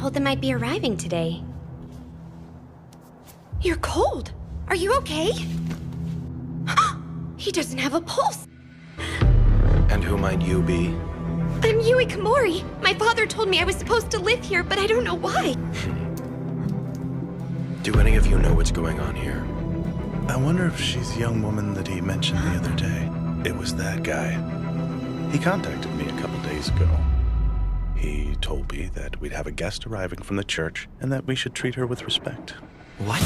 told them I'd be arriving today. You're cold. Are you okay? He doesn't have a pulse. And who might you be? I'm Yui Komori. My father told me I was supposed to live here, but I don't know why. Do any of you know what's going on here? I wonder if she's the young woman that he mentioned the other day. It was that guy. He contacted me a couple days ago. He told me that we'd have a guest arriving from the church and that we should treat her with respect. What?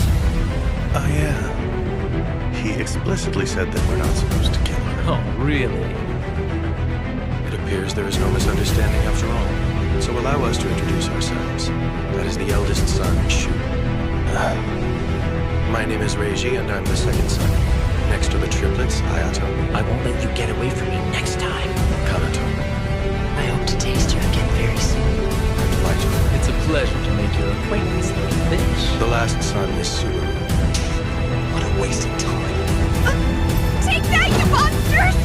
Oh, yeah. He explicitly said that we're not supposed to kill her. Oh, really? It appears there is no misunderstanding after all. So allow us to introduce ourselves. That is the eldest son, Shu. My name is Reiji, and I'm the second son. Next are the triplets, Hayato. I won't let you get away from me next time. Kanato. I hope to taste you again very soon. And Lighto. It's a pleasure to make your acquaintance, little bitch. The last son is Subaru. What a waste of time. Take that, you monsters!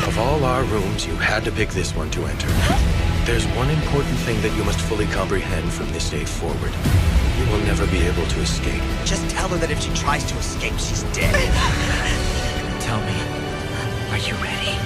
Of all our rooms, you had to pick this one to enter. There's one important thing that you must fully comprehend from this day forward. You will never be able to escape. Just tell her that if she tries to escape, she's dead. Tell me, are you ready?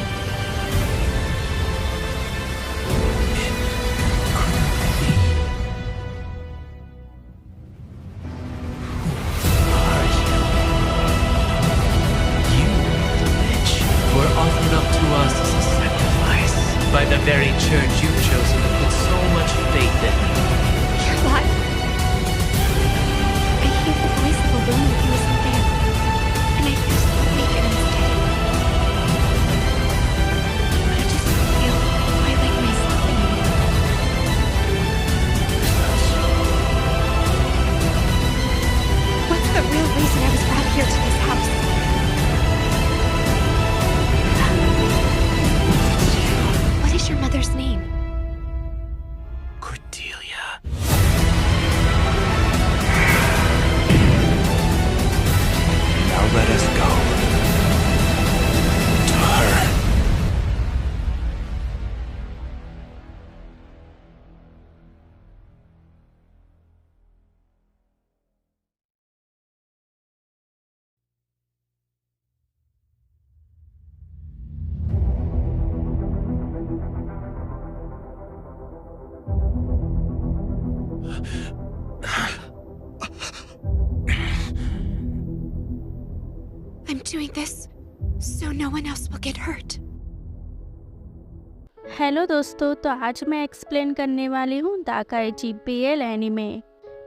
Offered up to us as a sacrifice by the very church you've chosen to put so much faith in. You're alive. I hear the voice of a woman who isn't there. And I feel so weak and unsteady. I just feel quite like myself anymore. What's the real reason I was brought here to this house? What is your mother's name? Cordelia. Now let us go. To her. I'm doing this so no one else will get hurt. Hello दोस्तों, तो आज मैं explain करने वाली हूँ दाकाइची BL anime.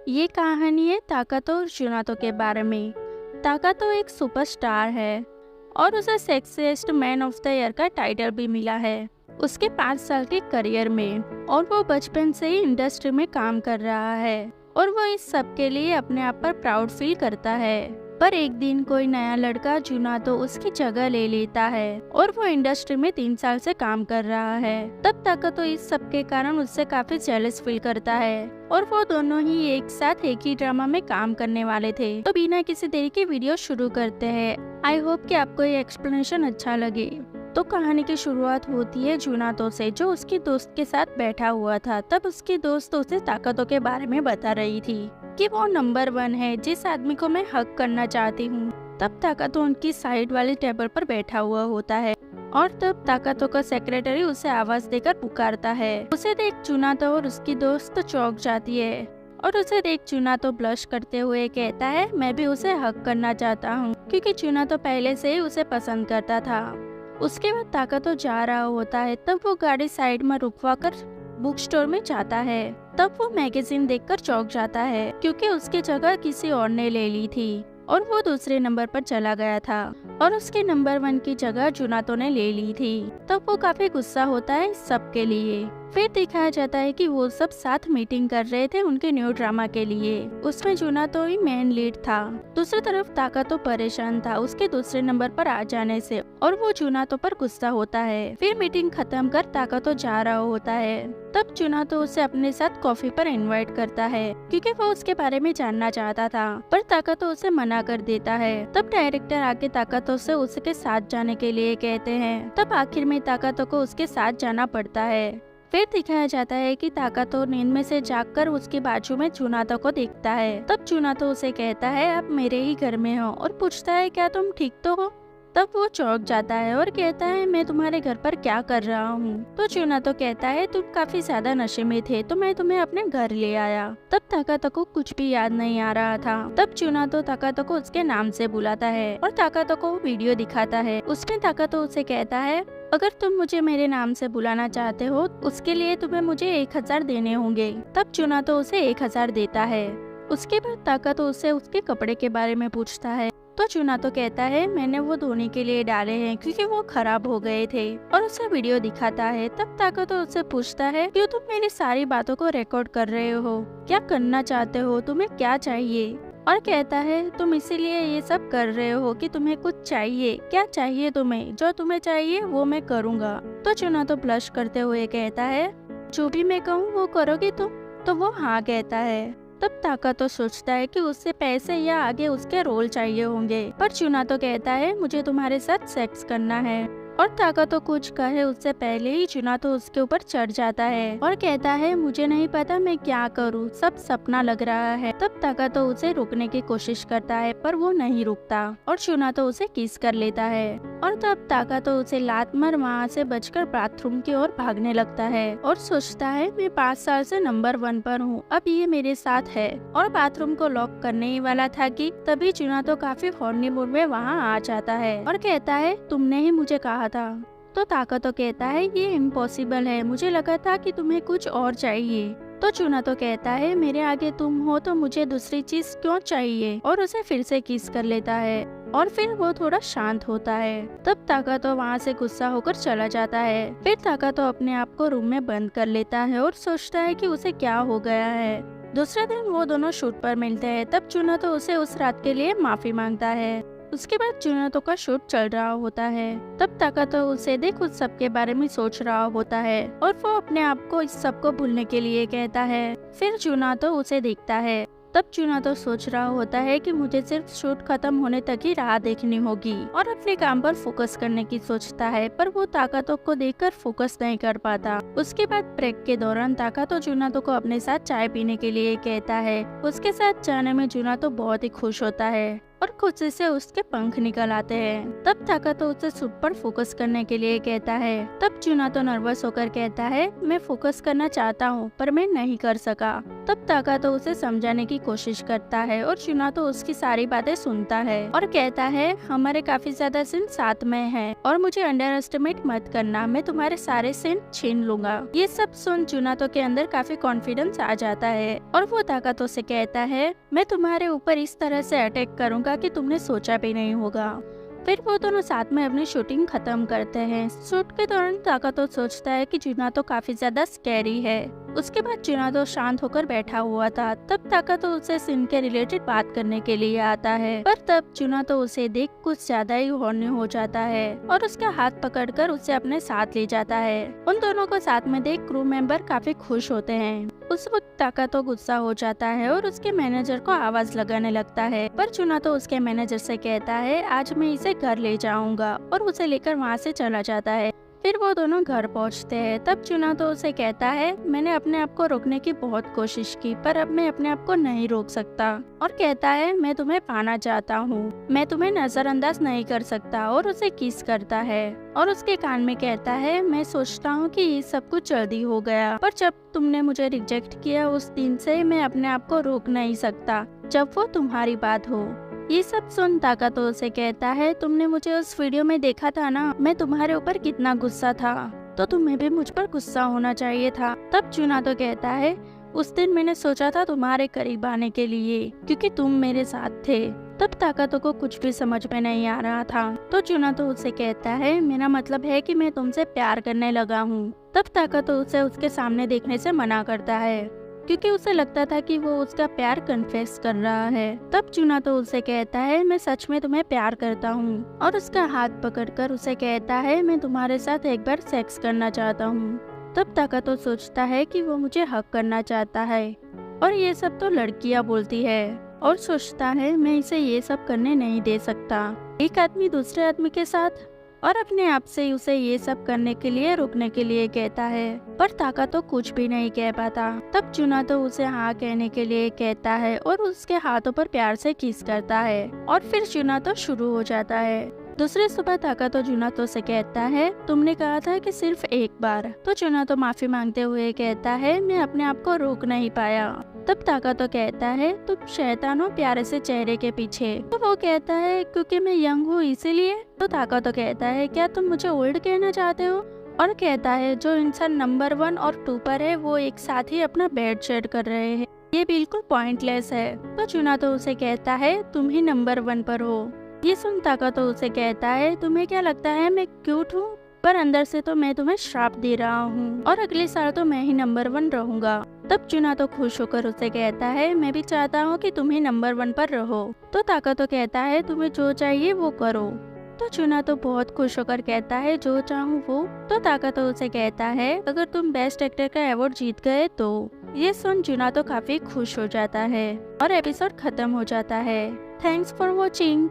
ये कहानी है ताकातो और जुनातो के बारे में। ताकातो एक सुपरस्टार है और उसे sexiest man of the year का टाइटल भी मिला है उसके 5 साल के करियर में। और वो बचपन से ही इंडस्ट्री में काम कर रहा है और वो इस सब के लिए अपने आप पर प्राउड फील करता है। पर एक दिन कोई नया लड़का जुनातो उसकी जगह ले लेता है और वो इंडस्ट्री में 3 साल से काम कर रहा है। तब ताकातो इस सब के कारण उससे काफी जेलस फील करता है और वो दोनों ही एक साथ एक ही ड्रामा में काम करने वाले थे। तो बिना किसी देरी के वीडियो शुरू करते हैं। आई होप कि आपको ये एक्सप्लेनेशन अच्छा लगे। तो कहानी की शुरुआत होती है जुनातो से, जो उसकी दोस्त के साथ बैठा हुआ था। तब उसकी दोस्त उसे ताकातो के बारे में बता रही थी कि वो नंबर 1 है जिस आदमी को मैं हक करना चाहती हूँ। तब ताकातो उनकी साइड वाली टेबल पर बैठा हुआ होता है और तब ताकातो का सेक्रेटरी उसे आवाज देकर पुकारता है। उसे देख जुनातो और उसकी दोस्त चौंक जाती है और उसे देख जुनातो ब्लश करते हुए कहता है, मैं भी उसे हक करना चाहता हूँ, क्योंकि जुनातो पहले से ही उसे पसंद करता था। उसके बाद ताकातो जा रहा होता है। तब वो गाड़ी साइड में रुकवाकर बुक स्टोर में जाता है। तब वो मैगजीन देखकर चौंक जाता है, क्योंकि उसकी जगह किसी और ने ले ली थी और वो दूसरे नंबर पर चला गया था और उसके नंबर 1 की जगह जुनातो ने ले ली थी। तब वो काफी गुस्सा होता है इस सब के लिए फिर दिखाया जाता है कि वो सब साथ मीटिंग कर रहे थे उनके न्यू ड्रामा के लिए। उसमें जुनातो ही मेन लीड था। दूसरी तरफ ताकातो परेशान था उसके दूसरे नंबर पर आ जाने से और वो जुनातो पर गुस्सा होता है। फिर मीटिंग खत्म कर ताकातो जा रहा होता है। तब जुनातो उसे अपने साथ कॉफी पर इनवाइट करता है क्योंकि वो उसके बारे में जानना चाहता था, पर ताकातो उसे मना कर देता है। तब डायरेक्टर आके ताकातो से उसके साथ जाने के लिए कहते हैं। तब आखिर में ताकातो को उसके साथ जाना पड़ता है। फिर दिखाया जाता है कि ताकातो नींद में से जागकर उसके बाजू में जुनातो को देखता है। तब जुनातो उसे कहता है आप मेरे ही घर में हो और पूछता है क्या तुम ठीक तो हो। तब वो चौंक जाता है और कहता है मैं तुम्हारे घर पर क्या कर रहा हूँ। तो जुनातो कहता है तुम काफी ज्यादा नशे में थे तो मैं तुम्हें अपने घर ले आया। तब ताकातो को कुछ भी याद नहीं आ रहा था। तब जुनातो ताकातो को उसके नाम से बुलाता है और ताकातो को वीडियो दिखाता है। उसमें ताकातो उसे कहता है अगर तुम मुझे मेरे नाम से बुलाना चाहते हो उसके लिए तुम्हें मुझे 1000 देने होंगे। तब जुनातो उसे 1000 देता है। उसके बाद ताकातो उससे उसके कपड़े के बारे में पूछता है। तो जुनातो कहता है मैंने वो धोने के लिए डाले हैं क्योंकि वो खराब हो गए थे और उसे वीडियो दिखाता है। तब ताकातो उससे पूछता है क्यों तुम मेरी सारी बातों को रिकॉर्ड कर रहे हो, क्या करना चाहते हो, तुम्हें क्या चाहिए। और कहता है तुम इसीलिए ये सब कर रहे हो कि तुम्हें कुछ चाहिए, क्या चाहिए तुम्हें, जो तुम्हें चाहिए वो मैं करूँगा। तो जुनातो ब्लश करते हुए कहता है जो भी मैं कहूँ वो करोगे तुम। तो वो हाँ कहता है। तब ताकातो सोचता है कि उससे पैसे या आगे उसके रोल चाहिए होंगे, पर जुनातो कहता है मुझे तुम्हारे साथ सेक्स करना है। और ताकातो कुछ कहे उससे पहले ही जुनातो उसके ऊपर चढ़ जाता है और कहता है मुझे नहीं पता मैं क्या करूँ, सब सपना लग रहा है। तब ताकातो उसे रोकने की कोशिश करता है पर वो नहीं रुकता और जुनातो उसे किस कर लेता है। और तब ताकातो उसे लात मार वहाँ से बचकर बाथरूम की ओर भागने लगता है और सोचता है मैं 5 साल से नंबर 1 पर हूँ, अब ये मेरे साथ है। और बाथरूम को लॉक करने ही वाला था कि तभी जुनातो काफी हॉर्नी मूड में वहाँ आ जाता है और कहता है तुमने ही मुझे कहा था। तो ताकातो कहता है ये इम्पॉसिबल है, मुझे लगा था कि तुम्हें कुछ और चाहिए। तो जुनातो कहता है मेरे आगे तुम हो तो मुझे दूसरी चीज क्यों चाहिए, और उसे फिर से किस कर लेता है और फिर वो थोड़ा शांत होता है। तब ताकातो वहाँ से गुस्सा होकर चला जाता है। फिर ताकातो अपने आप को रूम में बंद कर लेता है और सोचता है कि उसे क्या हो गया है। दूसरे दिन वो दोनों शूट पर मिलते हैं। तब जुनातो उसे उस रात के लिए माफी मांगता है। उसके बाद जुनातो का शूट चल रहा होता है। तब ताकातो उसे देख उस सब के बारे में सोच रहा होता है और वो अपने आप को इस सब को भूलने के लिए कहता है। फिर जुनातो उसे देखता है। तब जुनातो सोच रहा होता है कि मुझे सिर्फ शूट खत्म होने तक ही राह देखनी होगी और अपने काम पर फोकस करने की सोचता है, पर वो ताकातो को देखकर फोकस नहीं कर पाता। उसके बाद ब्रेक के दौरान ताकातो जुनातो को अपने साथ चाय पीने के लिए कहता है। उसके साथ जाने में जुनातो बहुत ही खुश होता है और खुशी से उसके पंख निकल आते हैं। तब ताकातो उसे सूट पर फोकस करने के लिए कहता है। तब जुनातो नर्वस होकर कहता है मैं फोकस करना चाहता हूँ पर मैं नहीं कर सका। तब ताकातो उसे समझाने की कोशिश करता है और जुनातो उसकी सारी बातें सुनता है और कहता है हमारे काफी ज्यादा सीन साथ में हैं और मुझे अंडर एस्टिमेट मत करना, मैं तुम्हारे सारे सीन छीन लूंगा। ये सब सुन जुनातो के अंदर काफी कॉन्फिडेंस आ जाता है और वो ताकातो से कहता है मैं तुम्हारे ऊपर इस तरह से अटैक करूंगा कि तुमने सोचा भी नहीं होगा। फिर वो दोनों साथ में अपनी शूटिंग खत्म करते हैं। शूट के दौरान ताकातो सोचता है कि जुनातो काफी ज्यादा स्कैरी है। उसके बाद जुनातो शांत होकर बैठा हुआ था। तब ताकातो उसे सीन के रिलेटेड बात करने के लिए आता है, पर तब जुनातो उसे देख कुछ ज्यादा ही हॉर्नी हो जाता है और उसका हाथ पकड़कर उसे अपने साथ ले जाता है। उन दोनों को साथ में देख क्रू मेंबर काफी खुश होते हैं। उस वक्त ताकातो गुस्सा हो जाता है और उसके मैनेजर को आवाज लगाने लगता है, पर जुनातो उसके मैनेजर से कहता है आज मैं इसे घर ले जाऊंगा और उसे लेकर वहाँ से चला जाता है। फिर वो दोनों घर पहुंचते हैं। तब जुनातो उसे कहता है मैंने अपने आप को रोकने की बहुत कोशिश की पर अब मैं अपने आप को नहीं रोक सकता, और कहता है मैं तुम्हें पाना चाहता हूँ, मैं तुम्हें नजरअंदाज नहीं कर सकता, और उसे किस करता है और उसके कान में कहता है मैं सोचता हूँ कि ये सब कुछ जल्दी हो गया, पर जब तुमने मुझे रिजेक्ट किया उस दिन से मैं अपने आप को रोक नहीं सकता जब वो तुम्हारी बात हो। ये सब सुन ताकातो उसे कहता है तुमने मुझे उस वीडियो में देखा था ना, मैं तुम्हारे ऊपर कितना गुस्सा था, तो तुम्हें भी मुझ पर गुस्सा होना चाहिए था। तब जुनातो कहता है उस दिन मैंने सोचा था तुम्हारे करीब आने के लिए क्योंकि तुम मेरे साथ थे, तब ताकतो को कुछ भी समझ में नहीं आ रहा था। तो जुनातो उसे कहता है मेरा मतलब है कि मैं तुमसे प्यार करने लगा हूँ। तब ताकतो उसे उसके सामने देखने से मना करता है क्योंकि उसे लगता था कि वो उसका प्यार कन्फेस कर रहा है। तब जुनातो उसे कहता है मैं सच में तुम्हें प्यार करता हूँ और उसका हाथ पकड़कर उसे कहता है मैं तुम्हारे साथ एक बार सेक्स करना चाहता हूँ। तब ताकतो सोचता है कि वो मुझे हक करना चाहता है और ये सब तो लड़कियां बोलती है और सोचता है मैं इसे ये सब करने नहीं दे सकता। एक आदमी दूसरे आदमी के साथ और अपने आप से उसे ये सब करने के लिए रुकने के लिए कहता है, पर ताकतो कुछ भी नहीं कह पाता। तब जुनातो उसे हाँ कहने के लिए कहता है और उसके हाथों पर प्यार से किस करता है और फिर जुनातो शुरू हो जाता है। दूसरी सुबह ताकतो जुनातो से कहता है तुमने कहा था कि सिर्फ एक बार। तो जुनातो माफी मांगते हुए कहता है मैं अपने आप को रोक नहीं पाया। तब ताकतो कहता है तुम शैतान हो प्यारे से चेहरे के पीछे। तो वो कहता है क्योंकि मैं यंग हूँ इसीलिए। तो ताकतो कहता है क्या तुम मुझे ओल्ड कहना चाहते हो, और कहता है जो इंसान नंबर 1 और 2 पर है वो एक साथ ही अपना बेड शेयर कर रहे हैं, ये बिल्कुल पॉइंटलेस है। तो जुनातो उसे कहता है तुम ही नंबर 1 पर हो। ये सुन ताकतो उसे कहता है तुम्हें क्या लगता है मैं क्यूट हूँ, पर अंदर से तो मैं तुम्हें श्राप दे रहा हूँ और अगले साल तो मैं ही नंबर 1 रहूंगा। तब जुनातो खुश होकर उसे कहता है मैं भी चाहता हूँ कि तुम ही नंबर 1 पर रहो। तो ताकतो कहता है तुम्हें जो चाहिए वो करो। तो जुनातो बहुत खुश होकर कहता है जो चाहूँ वो। तो ताकतो उसे कहता है अगर तुम बेस्ट एक्टर का अवार्ड जीत गए तो। ये सुन जुनातो काफी खुश हो जाता है और एपिसोड खत्म हो जाता है। Thanks for watching.